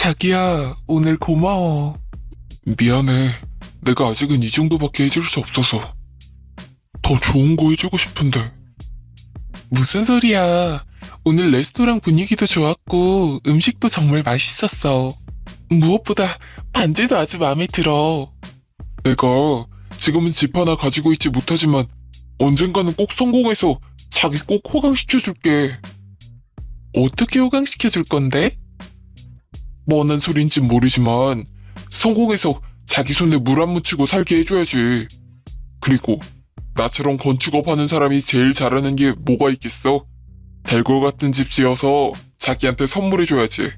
자기야, 오늘 고마워. 미안해. 내가 아직은 이 정도밖에 해줄 수 없어서. 더 좋은 거 해주고 싶은데. 무슨 소리야. 오늘 레스토랑 분위기도 좋았고 음식도 정말 맛있었어. 무엇보다 반지도 아주 마음에 들어. 내가 지금은 집 하나 가지고 있지 못하지만 언젠가는 꼭 성공해서 자기 꼭 호강시켜줄게. 어떻게 호강시켜줄 건데? 뭐 하는 소린진 모르지만 성공해서 자기 손에 물 안 묻히고 살게 해줘야지. 그리고 나처럼 건축업 하는 사람이 제일 잘하는 게 뭐가 있겠어? 대골 같은 집 지어서 자기한테 선물해줘야지.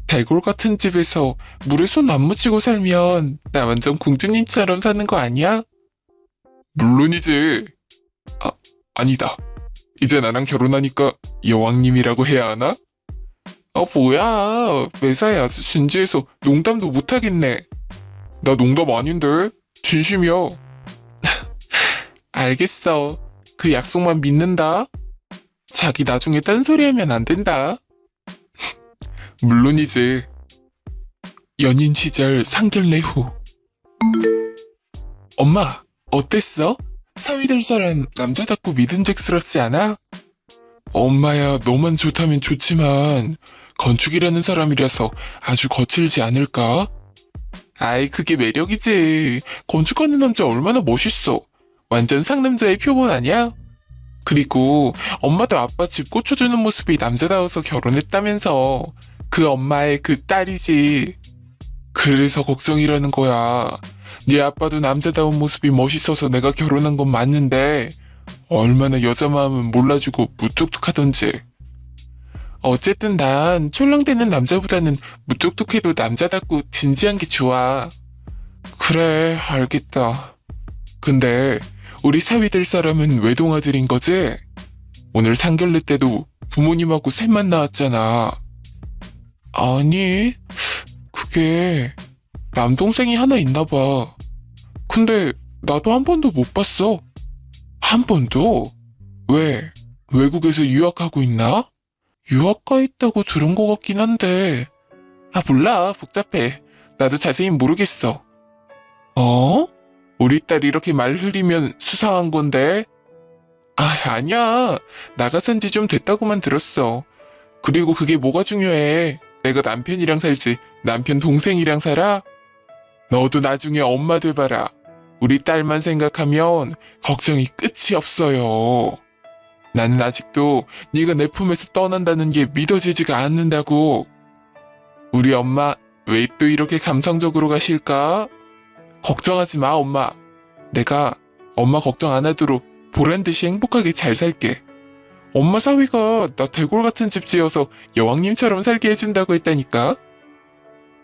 대골 같은 집에서 물에 손 안 묻히고 살면 나 완전 공주님처럼 사는 거 아니야? 물론이지. 아니다. 이제 나랑 결혼하니까 여왕님이라고 해야 하나? 뭐야. 매사에 아주 진지해서 농담도 못하겠네. 나 농담 아닌데? 진심이야. 알겠어. 그 약속만 믿는다. 자기 나중에 딴소리 하면 안 된다. 물론이지. 연인 시절 상견례 후. 엄마, 어땠어? 사위 될 사람 남자답고 믿음직스럽지 않아? 엄마야, 너만 좋다면 좋지만 건축이라는 사람이라서 아주 거칠지 않을까? 아이, 그게 매력이지. 건축하는 남자 얼마나 멋있어. 완전 상남자의 표본 아니야? 그리고 엄마도 아빠 집 꽂혀주는 모습이 남자다워서 결혼했다면서. 그 엄마의 그 딸이지. 그래서 걱정이라는 거야. 네 아빠도 남자다운 모습이 멋있어서 내가 결혼한 건 맞는데 얼마나 여자 마음은 몰라주고 무뚝뚝하던지. 어쨌든 난 촐랑대는 남자보다는 무뚝뚝해도 남자답고 진지한 게 좋아. 그래, 알겠다. 근데 우리 사위 될 사람은 외동아들인 거지? 오늘 상견례 때도 부모님하고 셋만 나왔잖아. 아니, 그게 남동생이 하나 있나 봐. 근데 나도 한 번도 못 봤어. 한 번도? 왜? 외국에서 유학하고 있나? 유학가 있다고 들은 것 같긴 한데. 몰라. 복잡해. 나도 자세히 모르겠어. 우리 딸 이렇게 말 흐리면 수상한 건데? 아니야. 나가 산 지 좀 됐다고만 들었어. 그리고 그게 뭐가 중요해. 내가 남편이랑 살지 남편 동생이랑 살아? 너도 나중에 엄마 돼봐라. 우리 딸만 생각하면 걱정이 끝이 없어요. 나는 아직도 네가 내 품에서 떠난다는 게 믿어지지가 않는다고. 우리 엄마 왜 또 이렇게 감성적으로 가실까? 걱정하지 마, 엄마. 내가 엄마 걱정 안 하도록 보란듯이 행복하게 잘 살게. 엄마 사위가 나 대골 같은 집 지어서 여왕님처럼 살게 해준다고 했다니까.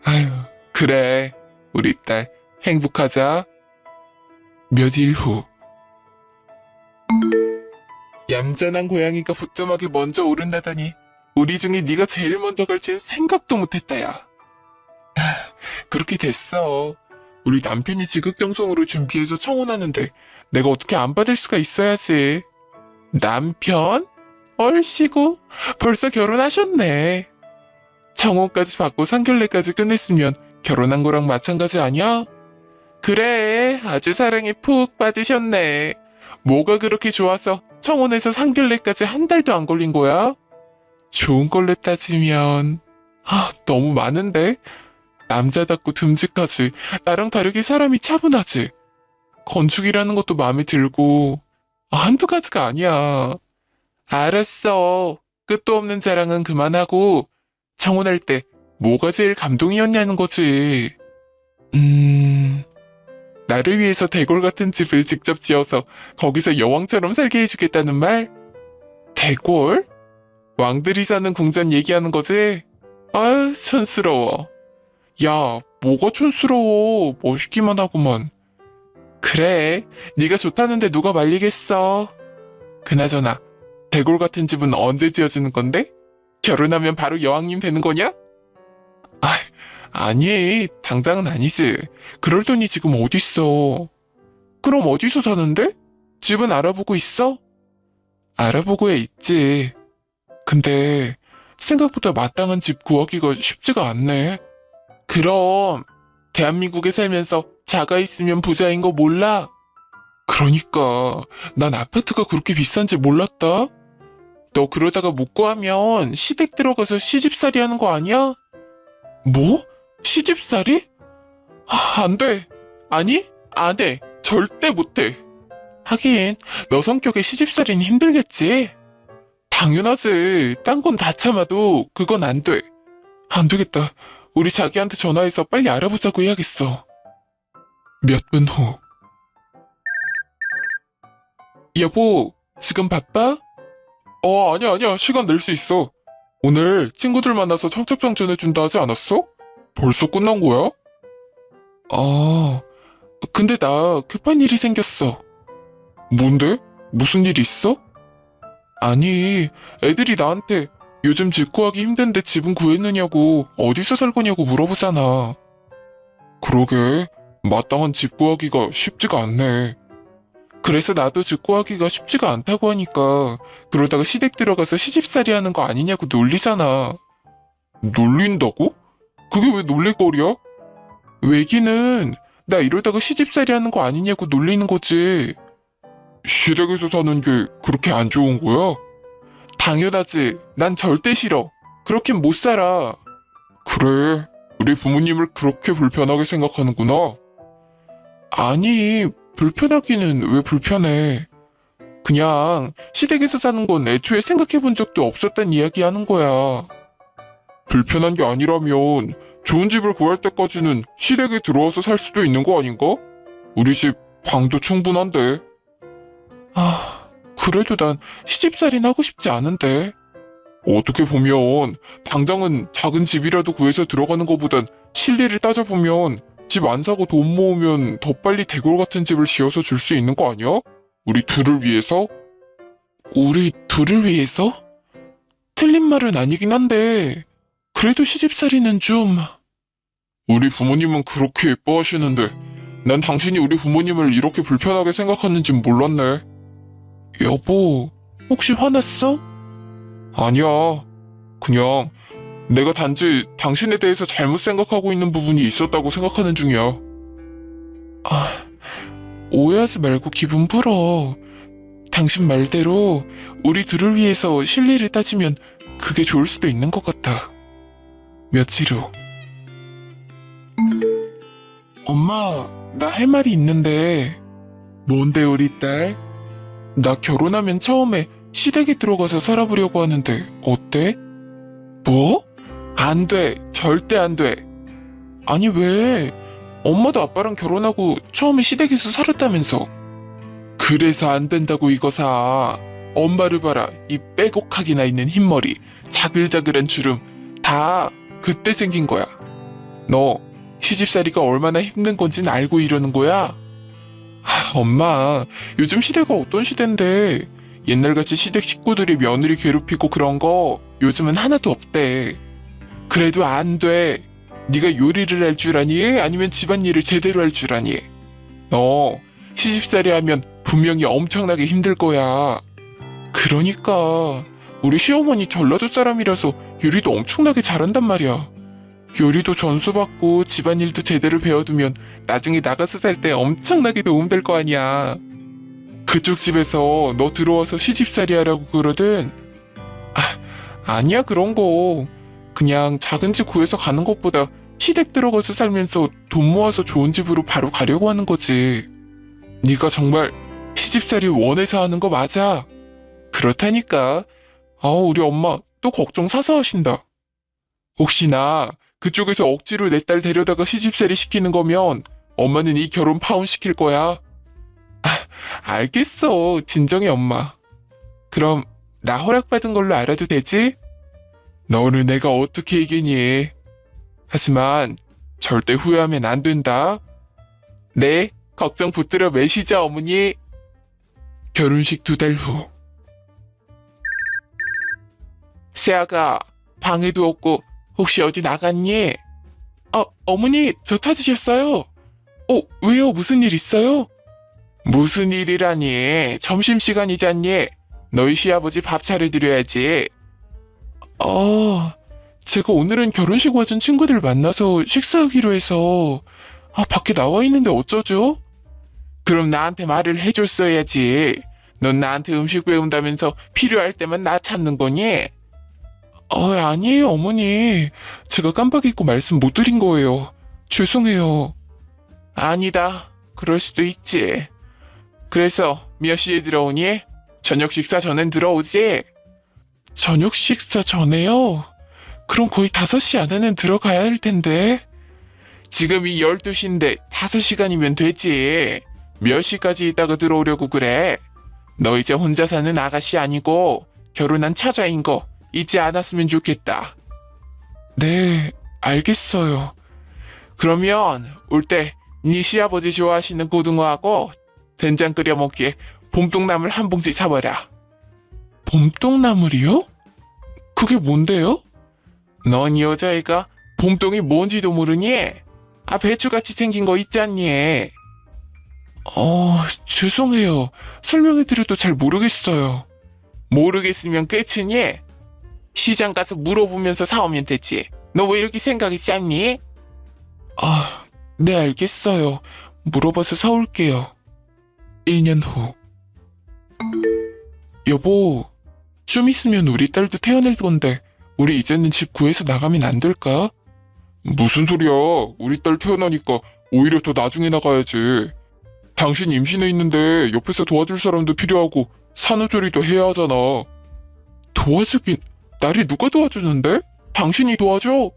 아휴, 그래. 우리 딸 행복하자. 몇 일 후. 얌전한 고양이가 부뚜막에 먼저 오른다더니 우리 중에 네가 제일 먼저 갈지는 생각도 못했다, 야. 그렇게 됐어. 우리 남편이 지극정성으로 준비해서 청혼하는데 내가 어떻게 안 받을 수가 있어야지. 남편? 얼씨구 벌써 결혼하셨네. 청혼까지 받고 상견례까지 끝냈으면 결혼한 거랑 마찬가지 아니야? 그래, 아주 사랑에 푹 빠지셨네. 뭐가 그렇게 좋아서 청혼해서 상견례까지 한 달도 안 걸린 거야? 좋은 걸로 따지면 너무 많은데? 남자답고 듬직하지. 나랑 다르게 사람이 차분하지. 건축이라는 것도 마음에 들고 한두 가지가 아니야. 알았어. 끝도 없는 자랑은 그만하고 청혼할 때 뭐가 제일 감동이었냐는 거지. 나를 위해서 대골 같은 집을 직접 지어서 거기서 여왕처럼 살게 해주겠다는 말? 대골? 왕들이 사는 궁전 얘기하는 거지? 아유, 촌스러워. 야, 뭐가 촌스러워. 멋있기만 하구만. 그래, 네가 좋다는데 누가 말리겠어. 그나저나 대골 같은 집은 언제 지어주는 건데? 결혼하면 바로 여왕님 되는 거냐? 아니, 당장은 아니지. 그럴 돈이 지금 어딨어. 그럼 어디서 사는데? 집은 알아보고 있어? 알아보고 해 있지. 근데 생각보다 마땅한 집 구하기가 쉽지가 않네. 그럼 대한민국에 살면서 자가 있으면 부자인 거 몰라? 그러니까 난 아파트가 그렇게 비싼지 몰랐다. 너 그러다가 못 구하면 시댁 들어가서 시집살이 하는 거 아니야? 뭐? 시집살이? 안 돼. 아니, 안 해. 절대 못 해. 하긴 너 성격에 시집살이는 힘들겠지. 당연하지. 딴 건 다 참아도 그건 안 돼. 안 되겠다. 우리 자기한테 전화해서 빨리 알아보자고 해야겠어. 몇 분 후. 여보, 지금 바빠? 아니야. 시간 낼 수 있어. 오늘 친구들 만나서 청첩장 전해준다 하지 않았어? 벌써 끝난 거야? 근데 나 급한 일이 생겼어. 뭔데? 무슨 일 있어? 아니, 애들이 나한테 요즘 집 구하기 힘든데 집은 구했느냐고 어디서 살 거냐고 물어보잖아. 그러게, 마땅한 집 구하기가 쉽지가 않네. 그래서 나도 집 구하기가 쉽지가 않다고 하니까 그러다가 시댁 들어가서 시집살이 하는 거 아니냐고 놀리잖아. 놀린다고? 그게 왜 놀릴거리야? 외기는 나 이러다가 시집살이 하는 거 아니냐고 놀리는 거지. 시댁에서 사는 게 그렇게 안 좋은 거야? 당연하지. 난 절대 싫어. 그렇긴 못 살아. 그래, 우리 부모님을 그렇게 불편하게 생각하는구나. 아니, 불편하기는 왜 불편해. 그냥 시댁에서 사는 건 애초에 생각해 본 적도 없었단 이야기 하는 거야. 불편한 게 아니라면 좋은 집을 구할 때까지는 시댁에 들어와서 살 수도 있는 거 아닌가? 우리 집 방도 충분한데. 그래도 난 시집살이는 하고 싶지 않은데. 어떻게 보면 당장은 작은 집이라도 구해서 들어가는 것보단 실리를 따져보면 집 안 사고 돈 모으면 더 빨리 대골 같은 집을 지어서 줄 수 있는 거 아니야? 우리 둘을 위해서? 우리 둘을 위해서? 틀린 말은 아니긴 한데 그래도 시집살이는 좀... 우리 부모님은 그렇게 예뻐하시는데 난 당신이 우리 부모님을 이렇게 불편하게 생각하는진 몰랐네. 여보, 혹시 화났어? 아니야. 그냥 내가 단지 당신에 대해서 잘못 생각하고 있는 부분이 있었다고 생각하는 중이야. 오해하지 말고 기분 풀어. 당신 말대로 우리 둘을 위해서 실리를 따지면 그게 좋을 수도 있는 것 같아. 며칠 후. 엄마, 나 할 말이 있는데. 뭔데 우리 딸? 나 결혼하면 처음에 시댁에 들어가서 살아보려고 하는데 어때? 뭐? 안 돼. 절대 안 돼. 아니 왜? 엄마도 아빠랑 결혼하고 처음에 시댁에서 살았다면서. 그래서 안 된다고 이거사. 엄마를 봐라. 이 빼곡하게나 있는 흰머리, 자글자글한 주름 다 그때 생긴 거야. 너 시집살이가 얼마나 힘든 건진 알고 이러는 거야? 엄마, 요즘 시대가 어떤 시대인데 옛날같이 시댁 식구들이 며느리 괴롭히고 그런 거 요즘은 하나도 없대. 그래도 안 돼. 네가 요리를 할 줄 아니? 아니면 집안일을 제대로 할 줄 아니? 너 시집살이 하면 분명히 엄청나게 힘들 거야. 그러니까 우리 시어머니 전라도 사람이라서 요리도 엄청나게 잘한단 말이야. 요리도 전수받고 집안일도 제대로 배워두면 나중에 나가서 살 때 엄청나게 도움될 거 아니야. 그쪽 집에서 너 들어와서 시집살이 하라고 그러든. 아니야 그런 거. 그냥 작은 집 구해서 가는 것보다 시댁 들어가서 살면서 돈 모아서 좋은 집으로 바로 가려고 하는 거지. 네가 정말 시집살이 원해서 하는 거 맞아. 그렇다니까. 우리 엄마 또 걱정 사서 하신다. 혹시나 그쪽에서 억지로 내 딸 데려다가 시집살이 시키는 거면 엄마는 이 결혼 파혼시킬 거야. 알겠어. 진정해 엄마. 그럼 나 허락받은 걸로 알아도 되지? 너를 내가 어떻게 이기니? 하지만 절대 후회하면 안 된다. 네, 걱정 붙들어 매시죠 어머니. 결혼식 2달 후. 세아가 방에도 없고 혹시 어디 나갔니? 어머니 저 찾으셨어요? 왜요? 무슨 일 있어요? 무슨 일이라니? 점심시간이잖니? 너희 시아버지 밥 차려드려야지. 제가 오늘은 결혼식 와준 친구들 만나서 식사하기로 해서, 밖에 나와 있는데 어쩌죠? 그럼 나한테 말을 해줬어야지. 넌 나한테 음식 배운다면서 필요할 때만 나 찾는 거니? 아니에요, 어머니. 제가 깜빡 잊고 말씀 못 드린 거예요. 죄송해요. 아니다. 그럴 수도 있지. 그래서 몇 시에 들어오니? 저녁 식사 전엔 들어오지? 저녁 식사 전에요? 그럼 거의 5시 안에는 들어가야 할 텐데. 지금이 12시인데 5시간이면 되지. 몇 시까지 있다가 들어오려고 그래? 너 이제 혼자 사는 아가씨 아니고 결혼한 처자인 거 잊지 않았으면 좋겠다. 네, 알겠어요. 그러면 올 때 네 시아버지 좋아하시는 고등어하고 된장 끓여 먹기에 봄동나물 한 봉지 사와라. 봄동나물이요? 그게 뭔데요? 넌 이 여자애가 봄동이 뭔지도 모르니? 배추같이 생긴 거 있잖니? 죄송해요. 설명해드려도 잘 모르겠어요. 모르겠으면 끝이니? 시장 가서 물어보면서 사오면 되지. 너 왜 이렇게 생각이 짧니? 네, 알겠어요. 물어봐서 사올게요. 1년 후. 여보, 좀 있으면 우리 딸도 태어날 건데 우리 이제는 집 구해서 나가면 안 될까? 무슨 소리야. 우리 딸 태어나니까 오히려 더 나중에 나가야지. 당신 임신해 있는데 옆에서 도와줄 사람도 필요하고 산후조리도 해야 하잖아. 도와주긴 나를 누가 도와주는데? 당신이 도와줘?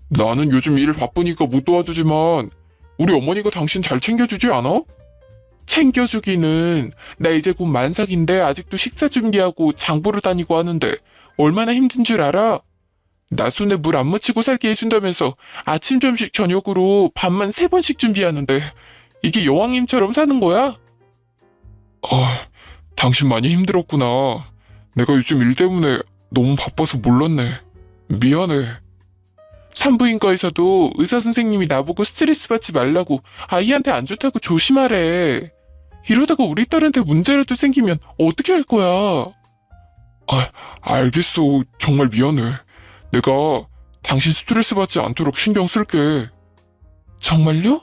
나는 요즘 일 바쁘니까 못 도와주지만 우리 어머니가 당신 잘 챙겨주지 않아? 챙겨주기는 나 이제 곧 만삭인데 아직도 식사 준비하고 장 보러 다니고 하는데 얼마나 힘든 줄 알아? 나 손에 물 안 묻히고 살게 해준다면서 아침, 점심, 저녁으로 밥만 3번씩 준비하는데 이게 여왕님처럼 사는 거야? 당신 많이 힘들었구나. 내가 요즘 일 때문에 너무 바빠서 몰랐네. 미안해. 산부인과에서도 의사 선생님이 나보고 스트레스 받지 말라고 아이한테 안 좋다고 조심하래. 이러다가 우리 딸한테 문제라도 생기면 어떻게 할 거야? 알겠어. 정말 미안해. 내가 당신 스트레스 받지 않도록 신경 쓸게. 정말요?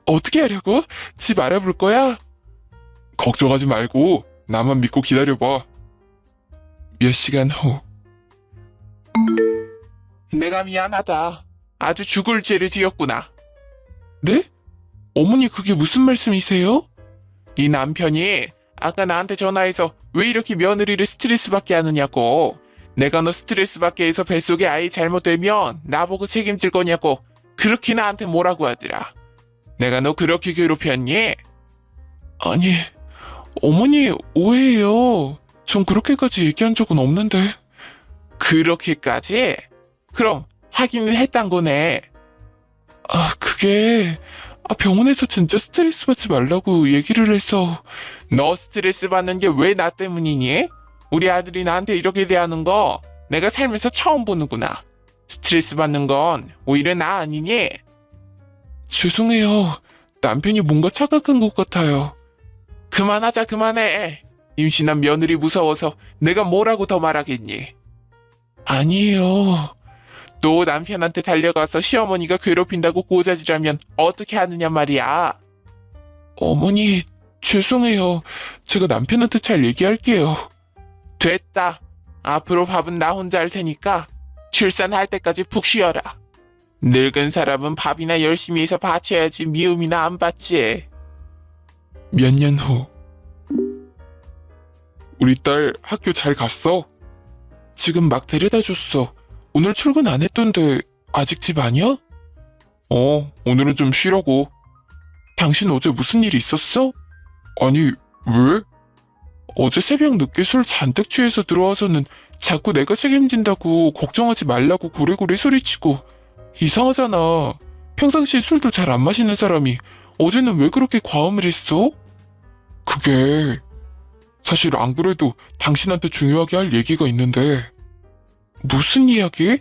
어떻게 하려고? 집 알아볼 거야? 걱정하지 말고 나만 믿고 기다려봐. 몇 시간 후. 내가 미안하다. 아주 죽을 죄를 지었구나. 네? 어머니 그게 무슨 말씀이세요? 네 남편이 아까 나한테 전화해서 왜 이렇게 며느리를 스트레스 받게 하느냐고. 내가 너 스트레스 받게 해서 뱃속에 아이 잘못되면 나보고 책임질 거냐고 그렇게 나한테 뭐라고 하더라. 내가 너 그렇게 괴롭혔니? 아니, 어머니 오해해요. 전 그렇게까지 얘기한 적은 없는데. 그렇게까지? 그럼 하기는 했단 거네. 그게 병원에서 진짜 스트레스 받지 말라고 얘기를 해서. 너 스트레스 받는 게 왜 나 때문이니? 우리 아들이 나한테 이렇게 대하는 거 내가 살면서 처음 보는구나. 스트레스 받는 건 오히려 나 아니니? 죄송해요. 남편이 뭔가 착각한 것 같아요. 그만하자, 그만해. 임신한 며느리 무서워서 내가 뭐라고 더 말하겠니? 아니에요. 또 남편한테 달려가서 시어머니가 괴롭힌다고 고자질하면 어떻게 하느냐 말이야. 어머니, 죄송해요. 제가 남편한테 잘 얘기할게요. 됐다. 앞으로 밥은 나 혼자 할 테니까 출산할 때까지 푹 쉬어라. 늙은 사람은 밥이나 열심히 해서 바쳐야지 미움이나 안 받지. 몇 년 후. 우리 딸 학교 잘 갔어? 지금 막 데려다 줬어. 오늘 출근 안 했던데 아직 집 아니야? 오늘은 좀 쉬려고. 당신 어제 무슨 일 있었어? 아니, 왜? 어제 새벽 늦게 술 잔뜩 취해서 들어와서는 자꾸 내가 책임진다고 걱정하지 말라고 고래고래 소리치고. 이상하잖아. 평상시에 술도 잘 안 마시는 사람이 어제는 왜 그렇게 과음을 했어? 그게 사실 안 그래도 당신한테 중요하게 할 얘기가 있는데. 무슨 이야기?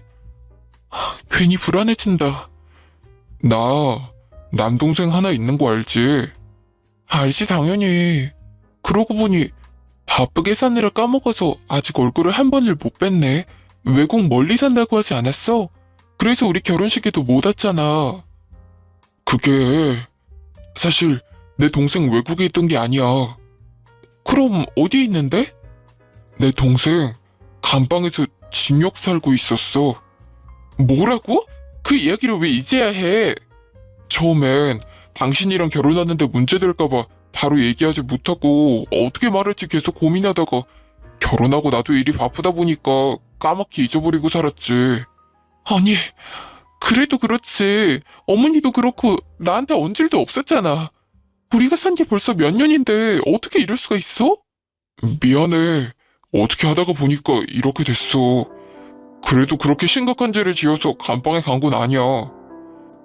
괜히 불안해진다. 나 남동생 하나 있는 거 알지? 알지 당연히. 그러고 보니 바쁘게 사느라 까먹어서 아직 얼굴을 한 번을 못 뵀네. 외국 멀리 산다고 하지 않았어? 그래서 우리 결혼식에도 못 왔잖아. 그게 사실 내 동생 외국에 있던 게 아니야. 그럼 어디에 있는데? 내 동생 감방에서 징역 살고 있었어. 뭐라고? 그 이야기를 왜 이제야 해? 처음엔 당신이랑 결혼하는데 문제될까봐 바로 얘기하지 못하고 어떻게 말할지 계속 고민하다가 결혼하고 나도 일이 바쁘다 보니까 까맣게 잊어버리고 살았지. 아니, 그래도 그렇지. 어머니도 그렇고 나한테 얹을 일도 없었잖아. 우리가 산 게 벌써 몇 년인데 어떻게 이럴 수가 있어? 미안해. 어떻게 하다가 보니까 이렇게 됐어. 그래도 그렇게 심각한 죄를 지어서 감방에 간 건 아니야.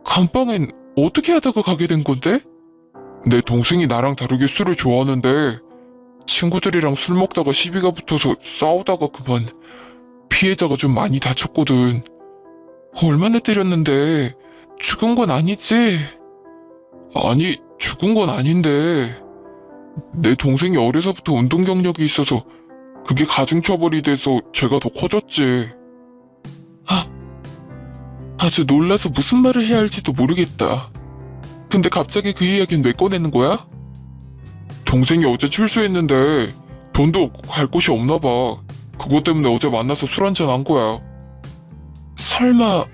감방엔 어떻게 하다가 가게 된 건데? 내 동생이 나랑 다르게 술을 좋아하는데 친구들이랑 술 먹다가 시비가 붙어서 싸우다가 그만 피해자가 좀 많이 다쳤거든. 얼마나 때렸는데 죽은 건 아니지? 아니, 죽은 건 아닌데 내 동생이 어려서부터 운동 경력이 있어서 그게 가중처벌이 돼서 죄가 더 커졌지. 아주 놀라서 무슨 말을 해야 할지도 모르겠다. 근데 갑자기 그 이야기는 왜 꺼내는 거야? 동생이 어제 출소했는데 돈도 없고 갈 곳이 없나 봐. 그것 때문에 어제 만나서 술 한잔 한 거야. 설마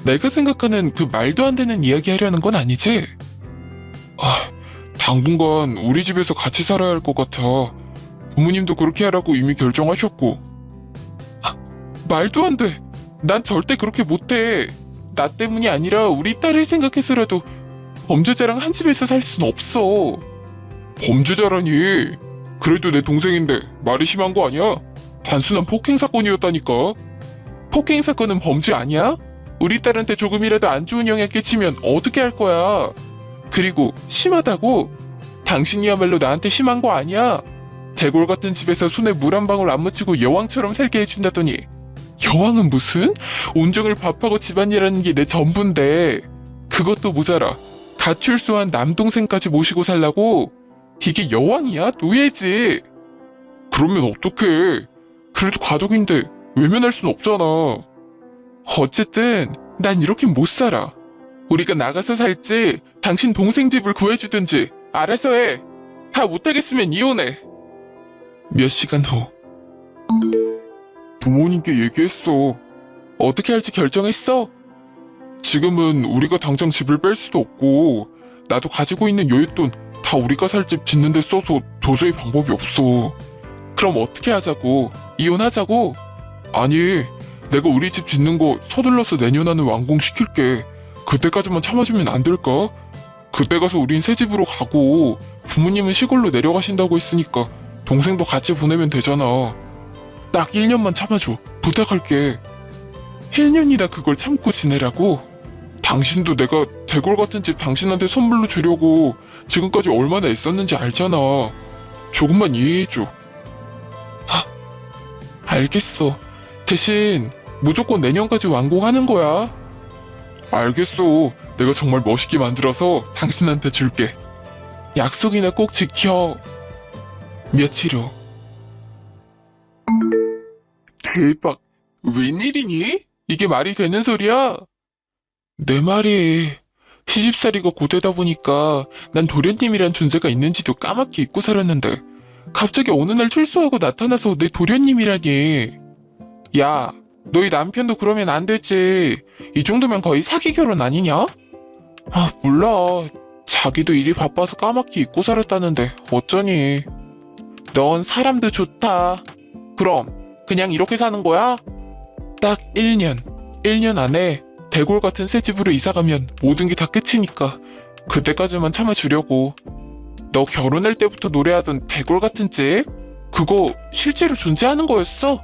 내가 생각하는 그 말도 안 되는 이야기 하려는 건 아니지? 당분간 우리 집에서 같이 살아야 할 것 같아. 부모님도 그렇게 하라고 이미 결정하셨고. 말도 안 돼. 난 절대 그렇게 못해. 나 때문이 아니라 우리 딸을 생각해서라도 범죄자랑 한 집에서 살 순 없어. 범죄자라니. 그래도 내 동생인데 말이 심한 거 아니야? 단순한 폭행 사건이었다니까. 폭행 사건은 범죄 아니야? 우리 딸한테 조금이라도 안 좋은 영향 끼치면 어떻게 할 거야? 그리고 심하다고? 당신이야말로 나한테 심한 거 아니야? 대골 같은 집에서 손에 물 한 방울 안 묻히고 여왕처럼 살게 해준다더니 여왕은 무슨? 온종일 밥하고 집안일하는 게 내 전부인데 그것도 모자라 갓 출소한 남동생까지 모시고 살라고? 이게 여왕이야? 노예지. 그러면 어떡해. 그래도 가족인데 외면할 순 없잖아. 어쨌든 난 이렇게 못 살아. 우리가 나가서 살지 당신 동생 집을 구해주든지 알아서 해. 다 못하겠으면 이혼해. 몇 시간 후 부모님께 얘기했어. 어떻게 할지 결정했어? 지금은 우리가 당장 집을 뺄 수도 없고 나도 가지고 있는 여윳돈 다 우리가 살 집 짓는 데 써서 도저히 방법이 없어. 그럼 어떻게 하자고? 이혼하자고? 아니, 내가 우리 집 짓는 거 서둘러서 내년 안에 완공시킬게. 그때까지만 참아주면 안 될까? 그때 가서 우린 새 집으로 가고 부모님은 시골로 내려가신다고 했으니까 동생도 같이 보내면 되잖아. 딱 1년만 참아줘. 부탁할게. 1년이나 그걸 참고 지내라고? 당신도 내가 대골 같은 집 당신한테 선물로 주려고 지금까지 얼마나 애썼는지 알잖아. 조금만 이해해줘. 알겠어. 대신 무조건 내년까지 완공하는 거야. 알겠어. 내가 정말 멋있게 만들어서 당신한테 줄게. 약속이나 꼭 지켜. 며칠 후. 대박. 웬일이니? 이게 말이 되는 소리야? 내 말이 시집살이가 고되다 보니까 난 도련님이란 존재가 있는지도 까맣게 잊고 살았는데 갑자기 어느 날 출소하고 나타나서 내 도련님이라니. 야, 너희 남편도 그러면 안 되지. 이 정도면 거의 사기 결혼 아니냐? 몰라. 자기도 일이 바빠서 까맣게 잊고 살았다는데 어쩌니. 넌 사람도 좋다. 그럼 그냥 이렇게 사는 거야? 딱 1년. 1년 안에 대골 같은 새 집으로 이사가면 모든 게 다 끝이니까 그때까지만 참아주려고. 너 결혼할 때부터 노래하던 대골 같은 집? 그거 실제로 존재하는 거였어?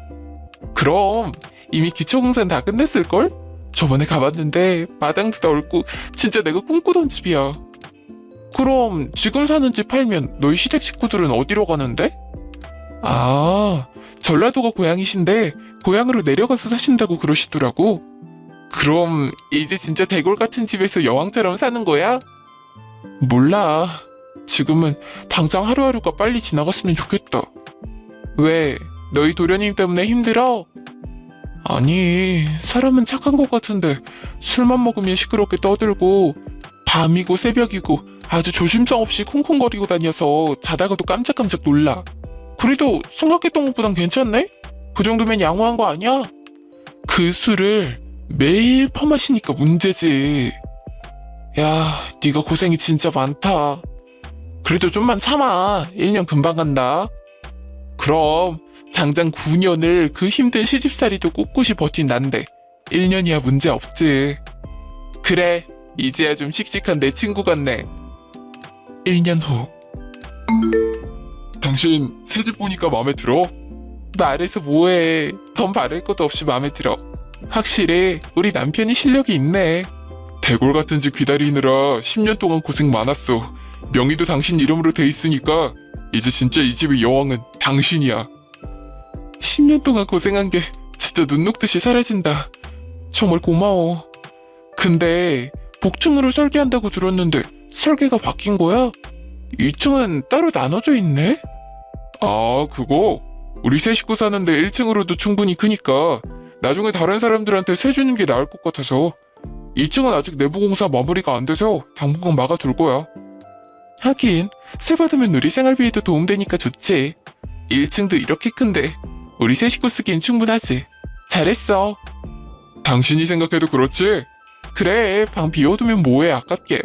그럼 이미 기초공사는 다 끝냈을걸? 저번에 가봤는데 마당도 넓고 진짜 내가 꿈꾸던 집이야. 그럼 지금 사는 집 팔면 너희 시댁 식구들은 어디로 가는데? 전라도가 고향이신데 고향으로 내려가서 사신다고 그러시더라고. 그럼 이제 진짜 대골 같은 집에서 여왕처럼 사는 거야? 몰라. 지금은 당장 하루하루가 빨리 지나갔으면 좋겠다. 왜? 너희 도련님 때문에 힘들어? 아니, 사람은 착한 것 같은데 술만 먹으면 시끄럽게 떠들고 밤이고 새벽이고 아주 조심성 없이 쿵쿵거리고 다녀서 자다가도 깜짝깜짝 놀라. 그래도 생각했던 것보단 괜찮네? 그 정도면 양호한 거 아니야? 그 술을 매일 퍼마시니까 문제지. 야, 네가 고생이 진짜 많다. 그래도 좀만 참아. 1년 금방 간다. 그럼 장장 9년을 그 힘든 시집살이도 꿋꿋이 버틴 난데 1년이야 문제 없지. 그래, 이제야 좀 씩씩한 내 친구 같네. 1년 후. 당신 새집 보니까 마음에 들어? 말해서 뭐해. 덤 바랄 것도 없이 마음에 들어. 확실히 우리 남편이 실력이 있네. 대골 같은 집 기다리느라 10년 동안 고생 많았어. 명의도 당신 이름으로 돼 있으니까 이제 진짜 이 집의 여왕은 당신이야. 10년 동안 고생한 게 진짜 눈 녹듯이 사라진다. 정말 고마워. 근데 복층으로 설계한다고 들었는데 설계가 바뀐 거야? 2층은 따로 나눠져 있네? 아, 그거? 우리 세 식구 사는데 1층으로도 충분히 크니까 나중에 다른 사람들한테 세 주는 게 나을 것 같아서. 2층은 아직 내부 공사 마무리가 안 돼서 당분간 막아둘 거야. 하긴 세 받으면 우리 생활비에도 도움되니까 좋지. 1층도 이렇게 큰데 우리 세 식구 쓰기엔 충분하지. 잘했어. 당신이 생각해도 그렇지? 그래, 방 비워두면 뭐해, 아깝게.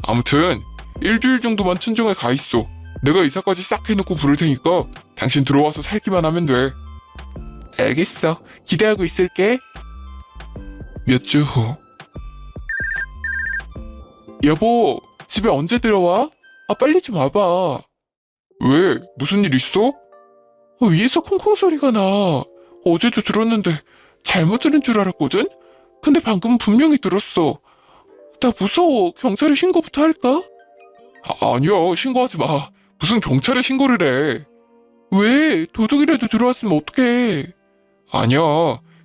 아무튼 일주일 정도만 친정에 가 있어. 내가 이사까지 싹 해놓고 부를 테니까 당신 들어와서 살기만 하면 돼. 알겠어. 기대하고 있을게. 몇 주 후. 여보, 집에 언제 들어와? 아, 빨리 좀 와봐. 왜? 무슨 일 있어? 위에서 콩콩 소리가 나. 어제도 들었는데 잘못 들은 줄 알았거든? 근데 방금 분명히 들었어. 나 무서워. 경찰에 신고부터 할까? 아니야, 신고하지 마. 무슨 경찰에 신고를 해. 왜? 도둑이라도 들어왔으면 어떡해. 아니야,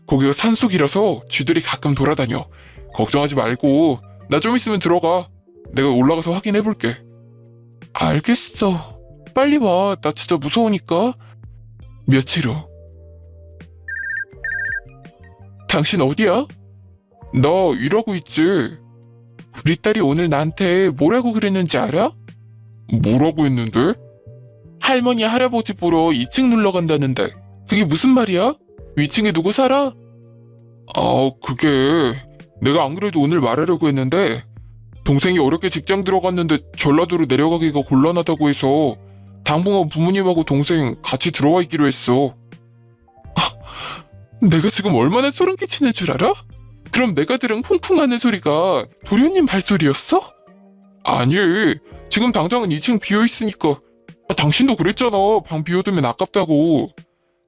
거기가 산속이라서 쥐들이 가끔 돌아다녀. 걱정하지 말고 나 좀 있으면 들어가. 내가 올라가서 확인해볼게. 알겠어. 빨리 와. 나 진짜 무서우니까. 며칠 후. 당신 어디야? 나 일하고 있지. 우리 딸이 오늘 나한테 뭐라고 그랬는지 알아? 뭐라고 했는데? 할머니 할아버지 보러 2층 놀러 간다는데 그게 무슨 말이야? 위층에 누구 살아? 아, 그게 내가 안 그래도 오늘 말하려고 했는데 동생이 어렵게 직장 들어갔는데 전라도로 내려가기가 곤란하다고 해서 당분간 부모님하고 동생 같이 들어와 있기로 했어. 내가 지금 얼마나 소름 끼치는 줄 알아? 그럼 내가 들은 쿵쿵 하는 소리가 도련님 발소리였어? 아니, 지금 당장은 2층 비어있으니까. 당신도 그랬잖아. 방 비워두면 아깝다고.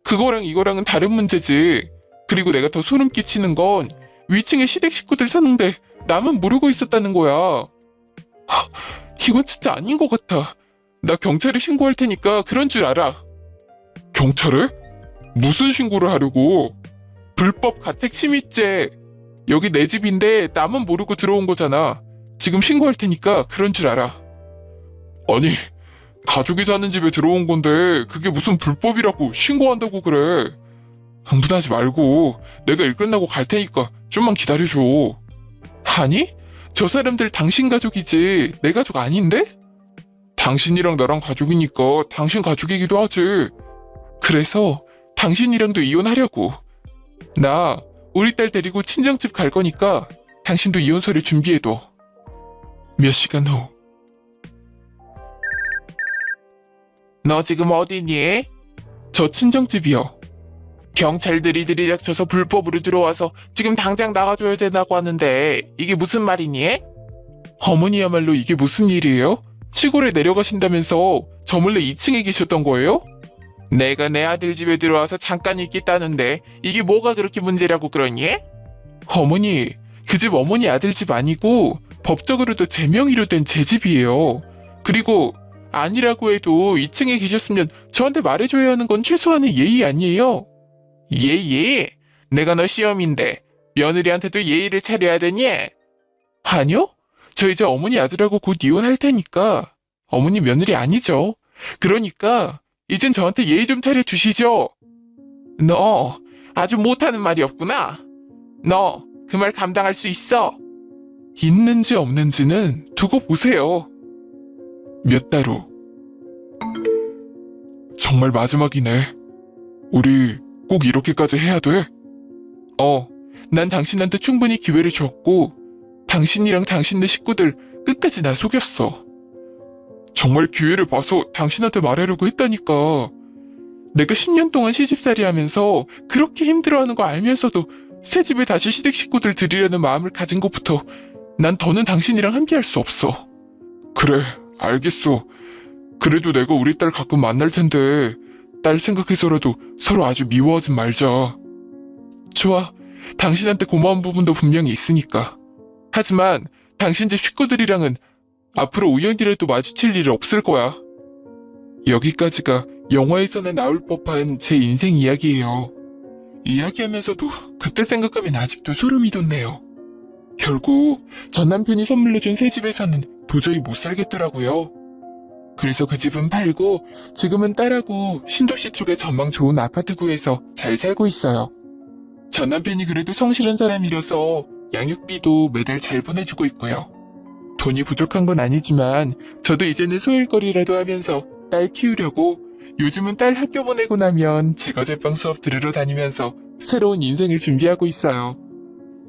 그거랑 이거랑은 다른 문제지. 그리고 내가 더 소름 끼치는 건 위층에 시댁 식구들 사는데 나만 모르고 있었다는 거야. 이건 진짜 아닌 것 같아. 나 경찰에 신고할 테니까 그런 줄 알아. 경찰에? 무슨 신고를 하려고? 불법 가택 침입죄. 여기 내 집인데 나만 모르고 들어온 거잖아. 지금 신고할 테니까 그런 줄 알아. 아니, 가족이 사는 집에 들어온 건데 그게 무슨 불법이라고 신고한다고 그래. 흥분하지 말고 내가 일 끝나고 갈 테니까 좀만 기다려줘. 아니? 저 사람들 당신 가족이지 내 가족 아닌데? 당신이랑 나랑 가족이니까 당신 가족이기도 하지. 그래서 당신이랑도 이혼하려고. 나 우리 딸 데리고 친정집 갈 거니까 당신도 이혼 서류 준비해둬. 몇 시간 후. 너 지금 어디니? 저 친정집이요. 경찰들이 들이닥쳐서 불법으로 들어와서 지금 당장 나가줘야 된다고 하는데 이게 무슨 말이니? 어머니야말로 이게 무슨 일이에요? 시골에 내려가신다면서 저 몰래 2층에 계셨던 거예요? 내가 내 아들 집에 들어와서 잠깐 있겠다는데 이게 뭐가 그렇게 문제라고 그러니? 어머니, 그 집 어머니 아들 집 아니고 법적으로도 제 명의로 된 제 집이에요. 그리고 아니라고 해도 2층에 계셨으면 저한테 말해줘야 하는 건 최소한의 예의 아니에요? 예의? 내가 너 시험인데 며느리한테도 예의를 차려야 되니? 아니요? 저 이제 어머니 아들하고 곧 이혼할 테니까 어머니 며느리 아니죠. 그러니까 이젠 저한테 예의 좀 차려주시죠. 너 아주 못하는 말이었구나. 너 그 말 감당할 수 있어? 있는지 없는지는 두고 보세요. 몇 달 후. 정말 마지막이네. 우리 꼭 이렇게까지 해야 돼? 난 당신한테 충분히 기회를 줬고 당신이랑 당신네 식구들 끝까지 나 속였어. 정말 기회를 봐서 당신한테 말하려고 했다니까. 내가 10년 동안 시집살이 하면서 그렇게 힘들어하는 거 알면서도 새 집에 다시 시댁 식구들 들이려는 마음을 가진 것부터 난 더는 당신이랑 함께 할 수 없어. 그래, 알겠어. 그래도 내가 우리 딸 가끔 만날 텐데 딸 생각해서라도 서로 아주 미워하지 말자. 좋아. 당신한테 고마운 부분도 분명히 있으니까. 하지만 당신 집 식구들이랑은 앞으로 우연이라도 마주칠 일 없을 거야. 여기까지가 영화에서는 나올 법한 제 인생 이야기예요. 이야기하면서도 그때 생각하면 아직도 소름이 돋네요. 결국 전 남편이 선물로 준 새 집에서는 도저히 못 살겠더라고요. 그래서 그 집은 팔고 지금은 딸하고 신도시 쪽에 전망 좋은 아파트 구해서 잘 살고 있어요. 전 남편이 그래도 성실한 사람이라서 양육비도 매달 잘 보내주고 있고요. 돈이 부족한 건 아니지만 저도 이제는 소일거리라도 하면서 딸 키우려고 요즘은 딸 학교 보내고 나면 제과제빵 수업 들으러 다니면서 새로운 인생을 준비하고 있어요.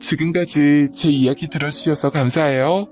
지금까지 제 이야기 들어주셔서 감사해요.